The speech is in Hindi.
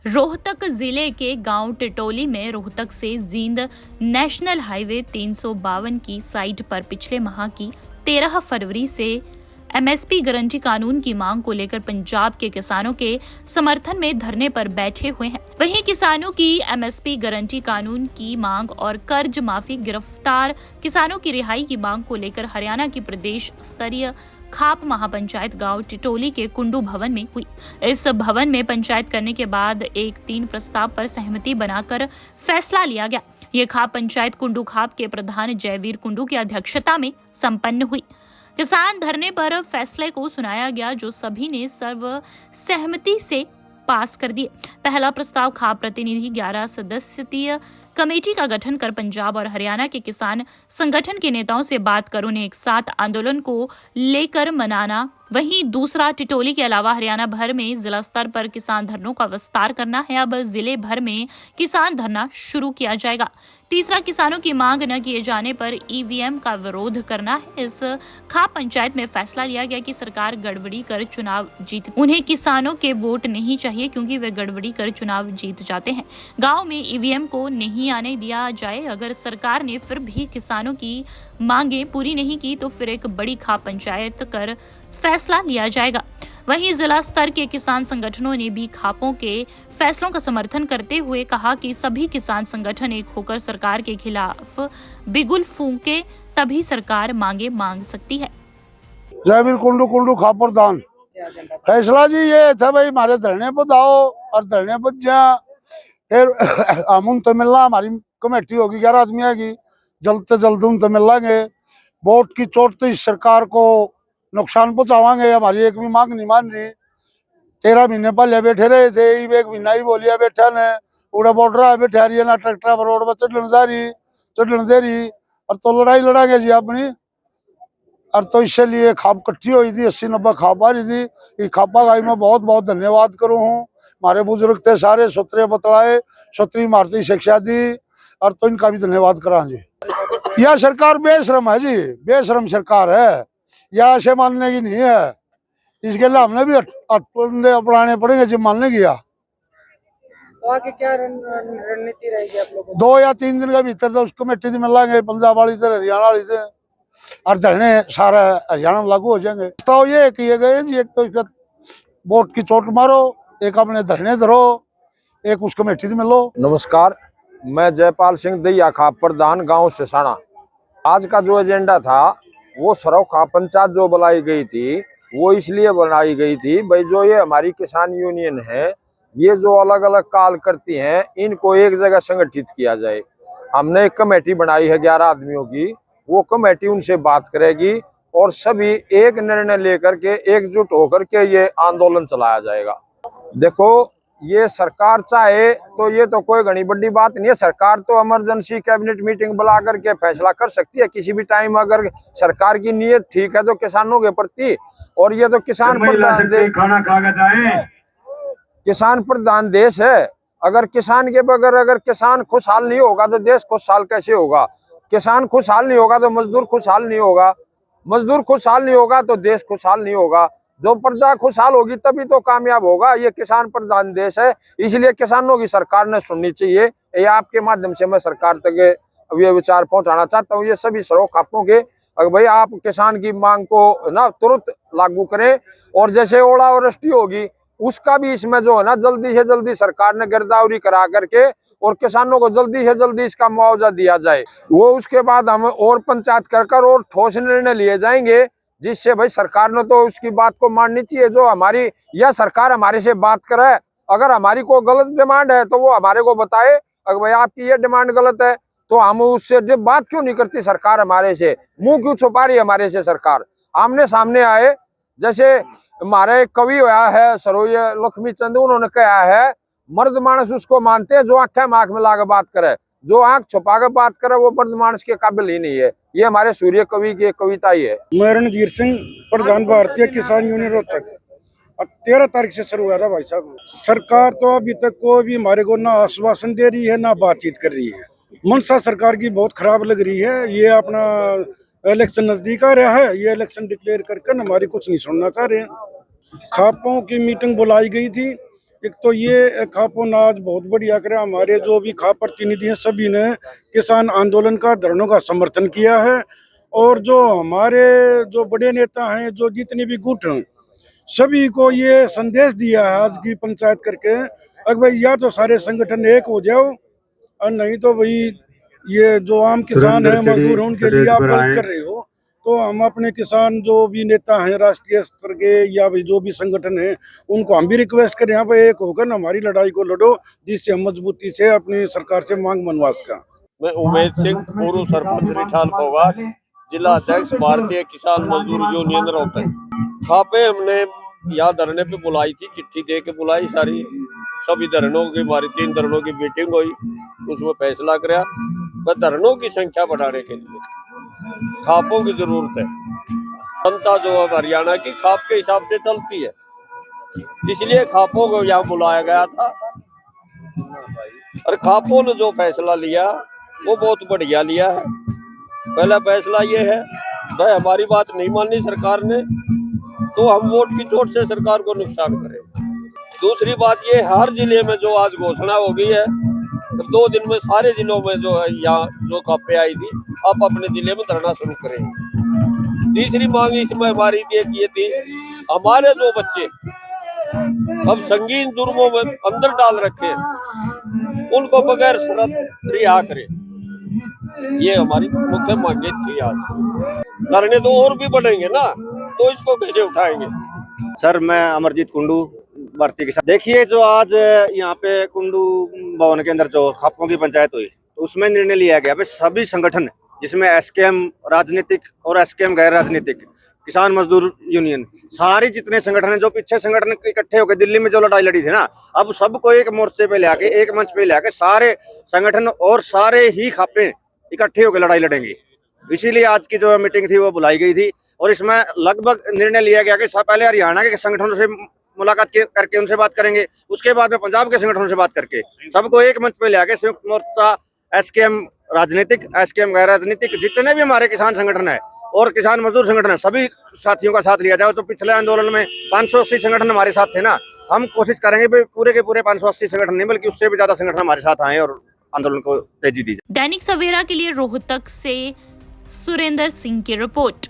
रोहतक जिले के गांव टिटोली में रोहतक से जींद नेशनल हाईवे 352 की साइट पर पिछले माह की 13 फरवरी से एमएसपी गारंटी कानून की मांग को लेकर पंजाब के किसानों के समर्थन में धरने पर बैठे हुए हैं। वहीं किसानों की एमएसपी गारंटी कानून की मांग और कर्ज माफी, गिरफ्तार किसानों की रिहाई की मांग को लेकर हरियाणा की प्रदेश स्तरीय खाप महापंचायत गांव टिटोली के कुंडू भवन में हुई। इस भवन में पंचायत करने के बाद एक 3 प्रस्ताव पर सहमति बनाकर फैसला लिया गया। ये खाप पंचायत कुंडू खाप के प्रधान जयवीर कुंडू की अध्यक्षता में संपन्न हुई। किसान धरने पर फैसले को सुनाया गया, जो सभी ने सर्व सहमति से पास कर दिए। पहला प्रस्ताव खाप प्रतिनिधि 11 सदस्यीय कमेटी का गठन कर पंजाब और हरियाणा के किसान संगठन के नेताओं से बात कर उन्हें एक साथ आंदोलन को लेकर मनाना। वहीं दूसरा, टिटोली के अलावा हरियाणा भर में जिला स्तर पर किसान धरनों का विस्तार करना है। अब जिले भर में किसान धरना शुरू किया जाएगा। तीसरा, किसानों की मांग न किए जाने पर ईवीएम का विरोध करना है। इस खाप पंचायत में फैसला लिया गया कि सरकार गड़बड़ी कर चुनाव जीत, उन्हें किसानों के वोट नहीं चाहिए क्योंकि वे गड़बड़ी कर चुनाव जीत जाते हैं। गाँव में ईवीएम को नहीं आने दिया जाए। अगर सरकार ने फिर भी किसानों की मांगे पूरी नहीं की तो फिर एक बड़ी खाप पंचायत कर फैसला लिया जाएगा। वहीं जिला स्तर के किसान संगठनों ने भी खापों के फैसलों का समर्थन करते हुए कहा कि सभी किसान संगठन एक होकर सरकार के खिलाफ बिगुल फूंके तभी सरकार मांगे मांग सकती है। जयवीर कुंडू कुंडू खाप प्रधान। फैसला जी ये था भाई, हमारे धरने पर आओ और धरने पर जा, फिर हम उनसे मिलना, हमारी कमेटी होगी 11 आदमी की, जल्द से जल्द उनसे मिल लेंगे। वोट की चोट तो इस सरकार को नुकसान पहुंचावांगे। हमारी एक भी मांग नहीं मान रही। 13 महीने पहले बैठे रहे थे, एक महीना ही बोलिया बैठा ने उड़ा बॉर्डर बैठा रही है ना, ट्रैक्टर पर रोड पर चढ़ने दे रही और तो लड़ाई लड़ागे जी अपनी। और तो इसलिए खाप इकट्ठी हुई थी, 80-90 खाप आ रही थी। खापा गाई में बहुत बहुत धन्यवाद करूँ हूँ। हमारे बुजुर्ग थे सारे, सूत्रे बतलाए, सूत्री मारती शिक्षा दी, और तो इनका भी धन्यवाद करा जी। यह सरकार बेशरम है जी, बेशरम सरकार है, यह ऐसे मानने की नहीं है। इसके लिए हमने भी अपनाने पड़ेंगे जी, मानने गया। तो आगे क्या रणनीति रहेगी आप लोगों की? 2 या 3 दिन के भीतर तो उस कमेटी से मिल लेंगे, पंजाब वाली से, हरियाणा वाली से, और धरने सारा हरियाणा में लागू हो जाएंगे। तो ये किए गए जी, एक तो इसका वोट की चोट मारो, एक अपने धरने धरो, एक उस कमेटी से मिलो। नमस्कार, मैं जयपाल सिंह दैया खाप प्रधान गांव सिसाना। आज का जो एजेंडा था वो सरव खाप पंचायत जो बुलाई गई थी वो इसलिए बनाई गई थी भाई, जो ये हमारी किसान यूनियन है, ये जो अलग अलग काल करती हैं, इनको एक जगह संगठित किया जाए। हमने एक कमेटी बनाई है 11 आदमियों की। वो कमेटी उनसे बात करेगी और सभी एक निर्णय लेकर के एकजुट होकर के ये आंदोलन चलाया जाएगा। देखो, ये सरकार चाहे तो ये तो कोई घनी बड़ी बात नहीं है। सरकार तो इमरजेंसी कैबिनेट मीटिंग बुला करके फैसला कर सकती है किसी भी टाइम, अगर सरकार की नीयत ठीक है तो किसानों के प्रति। और ये तो किसान प्रधान देश, खाना खा के जाए, किसान प्रधान देश है। अगर किसान के बगैर, अगर किसान खुशहाल नहीं होगा तो देश खुशहाल कैसे होगा? किसान खुशहाल नहीं होगा तो मजदूर खुशहाल नहीं होगा, मजदूर खुशहाल नहीं होगा तो देश खुशहाल नहीं होगा। जो प्रजा खुशहाल होगी तभी तो कामयाब होगा। ये किसान प्रधान देश है, इसलिए किसानों की सरकार ने सुननी चाहिए। ये आपके माध्यम से मैं सरकार तक ये विचार पहुंचाना चाहता हूँ। ये सभी सरो खापों के, अगर भाई आप किसान की मांग को ना तुरंत लागू करें, और जैसे ओलावृष्टि होगी उसका भी इसमें जो है ना जल्दी से जल्दी सरकार ने गिरदावरी करा करके और किसानों को जल्दी से जल्दी इसका मुआवजा दिया जाए। वो उसके बाद हम और पंचायत कर और ठोस निर्णय लिए जाएंगे, जिससे भाई सरकार ने तो उसकी बात को माननी चाहिए। जो हमारी, या सरकार हमारे से बात करे, अगर हमारी कोई गलत डिमांड है तो वो हमारे को बताए। अगर भाई आपकी ये डिमांड गलत है तो हम उससे बात क्यों नहीं करती सरकार? हमारे से मुंह क्यों छुपा रही है? हमारे से सरकार आमने सामने आए। जैसे हमारे कवि होया है सरोय लक्ष्मी चंद, उन्होंने कहा है, मर्द मानस उसको मानते हैं जो आंखें में आंख मिला के बात करे, जो आंख छुपा के बात करे वो मर्द मानस के काबिल ही नहीं है। ये हमारे सूर्य कवि की कविता ही है। मैं रणजीत सिंह, प्रधान भारतीय किसान यूनियन रोहतक। 13 तारीख से शुरू हुआ था भाई साहब। सरकार तो अभी तक कोई भी हमारे को ना आश्वासन दे रही है ना बातचीत कर रही है। मनसा सरकार की बहुत खराब लग रही है। ये अपना इलेक्शन नजदीक आ रहा है, ये इलेक्शन डिक्लेयर करके हमारी कुछ नहीं सुनना चाह रहे हैं। खापों की मीटिंग बुलाई गई थी, एक तो ये खापो नाज बहुत बढ़िया करे, हमारे जो भी खाप प्रतिनिधि हैं सभी ने किसान आंदोलन का, धरनों का समर्थन किया है। और जो हमारे जो बड़े नेता हैं, जो जितने भी गुट हैं, सभी को ये संदेश दिया है आज की पंचायत करके, अगर भाई या तो सारे संगठन एक हो जाओ और नहीं तो भाई ये जो आम किसान है, मजदूर हैं, उनके लिए आप गलत कर रहे हो। तो हम अपने किसान जो भी नेता हैं राष्ट्रीय स्तर के या भी जो भी संगठन है, उनको हम भी रिक्वेस्ट करें यहाँ पे एक होकर ना हमारी लड़ाई को लड़ो, जिससे हम मजबूती से अपनी सरकार से मांग मनवा सका। मैं उमेद सिंह, पूर्व सरपंच रिठाल फोगाट, जिला अध्यक्ष भारतीय किसान मजदूर यूनियन रोहतक। खापे हमने यहाँ धरने पे बुलाई थी, चिट्ठी दे के बुलाई सारी, सभी धरनों की, हमारी 3 धरनों की मीटिंग हुई, उसमें फैसला कराया बस धरनों की संख्या बढ़ाने के लिए खापों की जरूरत है। जनता जो है हरियाणा की खाप के हिसाब से चलती है, इसलिए खापों को यहाँ बुलाया गया था। और खापों ने जो फैसला लिया वो बहुत बढ़िया लिया है। पहला फैसला ये है भाई हमारी बात नहीं मानी सरकार ने तो हम वोट की चोट से सरकार को नुकसान करें। दूसरी बात ये, हर जिले में जो आज घोषणा हो गई है, 2 दिन में सारे जिलों में जो है यहाँ जो खापे आई थी आप अपने जिले में धरना शुरू करेंगे। तीसरी मांग इसमें हमारी ये थी, हमारे जो बच्चे अब संगीन जुर्मों में अंदर डाल रखे हैं उनको बगैर शर्त रिहा करें, ये हमारी मुख्य मांगे थी। आज धरने तो और भी बढ़ेंगे ना, तो इसको कैसे उठाएंगे। सर मैं अमरजीत कुंडू, भारतीय किसान। देखिए जो आज यहाँ पे कुंडू भवन के अंदर जो खापों की पंचायत हुई, उसमें निर्णय लिया गया भाई सभी संगठन जिसमें एसकेएम राजनीतिक और एसकेएम गैर राजनीतिक, किसान मजदूर यूनियन, सारे जितने संगठन हैं, जो पीछे संगठन इकट्ठे होकर दिल्ली में जो लड़ाई लड़ी थी ना, अब सबको एक मोर्चे पे लाके, एक मंच पे लाके सारे संगठन और सारे ही खापे इकट्ठे होकर लड़ाई लड़ेंगे। इसीलिए आज की जो मीटिंग थी वो बुलाई गई थी और इसमें लगभग निर्णय लिया गया कि पहले हरियाणा के संगठनों से मुलाकात करके उनसे बात करेंगे, उसके बाद में पंजाब के संगठनों से बात करके सबको एक मंच पे लाके संयुक्त मोर्चा, एसकेएम राजनीतिक, एसकेएम गैर राजनीतिक, जितने भी हमारे किसान संगठन है और किसान मजदूर संगठन है, सभी साथियों का साथ लिया जाए। तो पिछले आंदोलन में 580 संगठन हमारे साथ थे ना, हम कोशिश करेंगे पूरे के पूरे 580 संगठन नहीं बल्कि उससे भी ज्यादा संगठन हमारे साथ आए और आंदोलन को तेजी दी जाए। दैनिक सवेरा के लिए रोहतक से सुरेंद्र सिंह की रिपोर्ट।